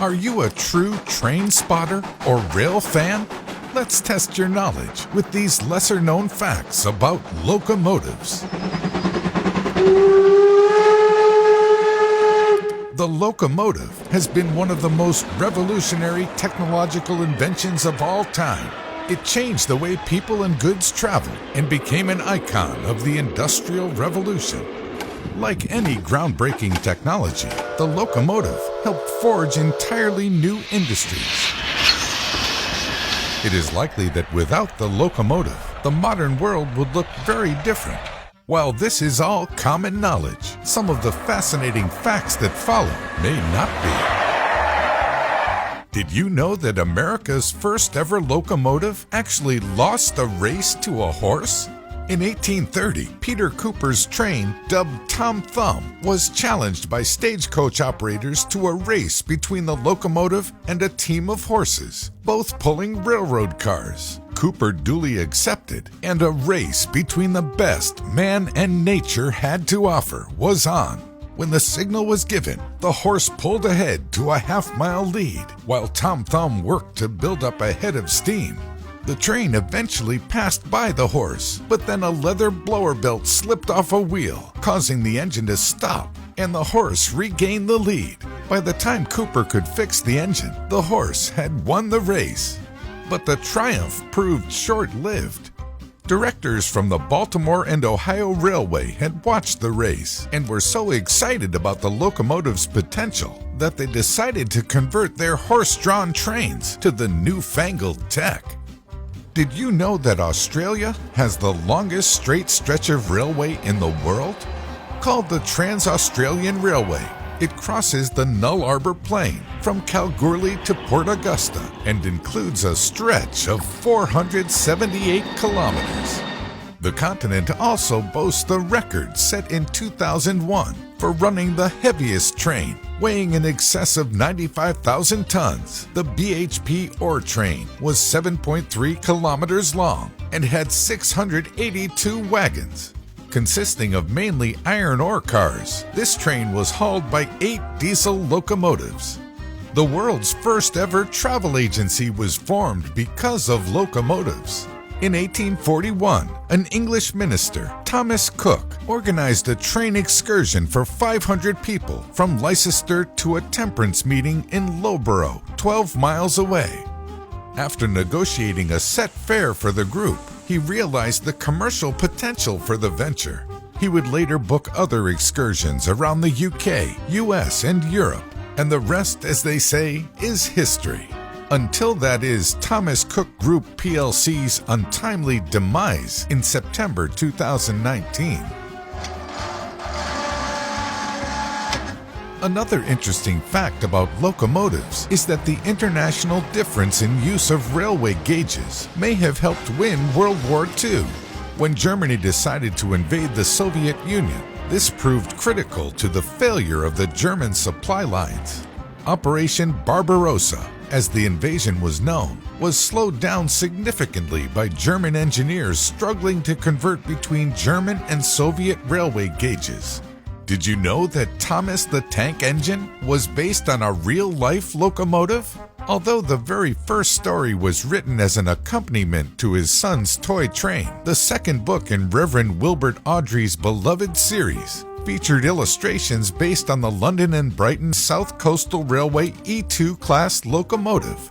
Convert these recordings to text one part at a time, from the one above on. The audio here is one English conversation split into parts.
Are you a true train spotter or rail fan? Let's test your knowledge with these lesser-known facts about locomotives. The locomotive has been one of the most revolutionary technological inventions of all time. It changed the way people and goods traveled and became an icon of the Industrial Revolution. Like any groundbreaking technology, the locomotive helped forge entirely new industries. It is likely that without the locomotive, the modern world would look very different. While this is all common knowledge, some of the fascinating facts that follow may not be. Did you know that America's first ever locomotive actually lost a race to a horse? In 1830, Peter Cooper's train, dubbed Tom Thumb, was challenged by stagecoach operators to a race between the locomotive and a team of horses, both pulling railroad cars. Cooper duly accepted, and a race between the best man and nature had to offer was on. When the signal was given, the horse pulled ahead to a half-mile lead, while Tom Thumb worked to build up a head of steam. The train eventually passed by the horse, but then a leather blower belt slipped off a wheel, causing the engine to stop, and the horse regained the lead. By the time Cooper could fix the engine, the horse had won the race. But the triumph proved short-lived. Directors from the Baltimore and Ohio Railway had watched the race and were so excited about the locomotive's potential that they decided to convert their horse-drawn trains to the newfangled tech. Did you know that Australia has the longest straight stretch of railway in the world? Called the Trans-Australian Railway, it crosses the Nullarbor Plain from Kalgoorlie to Port Augusta and includes a stretch of 478 kilometers. The continent also boasts the record set in 2001 for running the heaviest train, weighing in excess of 95,000 tons. The BHP ore train was 7.3 kilometers long and had 682 wagons. Consisting of mainly iron ore cars, this train was hauled by 8 diesel locomotives. The world's first ever travel agency was formed because of locomotives. In 1841, an English minister, Thomas Cook, organized a train excursion for 500 people from Leicester to a temperance meeting in Loughborough, 12 miles away. After negotiating a set fare for the group, he realized the commercial potential for the venture. He would later book other excursions around the UK, US, and Europe, and the rest, as they say, is history. Until that is Thomas Cook Group plc's untimely demise in September 2019. Another interesting fact about locomotives is that the international difference in use of railway gauges may have helped win World War II. When Germany decided to invade the Soviet Union, this proved critical to the failure of the German supply lines. Operation Barbarossa, as the invasion was known, was slowed down significantly by German engineers struggling to convert between German and Soviet railway gauges. Did you know that Thomas the Tank Engine was based on a real-life locomotive? Although the very first story was written as an accompaniment to his son's toy train, the second book in Reverend Wilbert Awdry's beloved series featured illustrations based on the London and Brighton South Coastal Railway E2 class locomotive.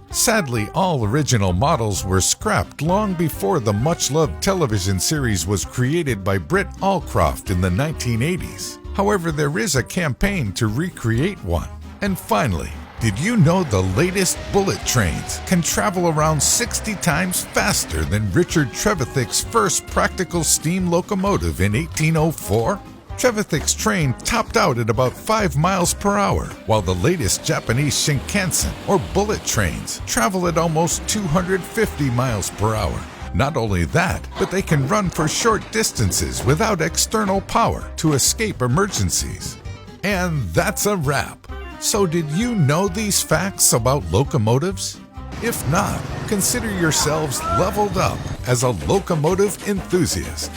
Sadly, all original models were scrapped long before the much-loved television series was created by Britt Allcroft in the 1980s. However, there is a campaign to recreate one. And finally, did you know the latest bullet trains can travel around 60 times faster than Richard Trevithick's first practical steam locomotive in 1804? Trevithick's train topped out at about 5 miles per hour, while the latest Japanese Shinkansen, or bullet trains, travel at almost 250 miles per hour. Not only that, but they can run for short distances without external power to escape emergencies. And that's a wrap. So did you know these facts about locomotives? If not, consider yourselves leveled up as a locomotive enthusiast.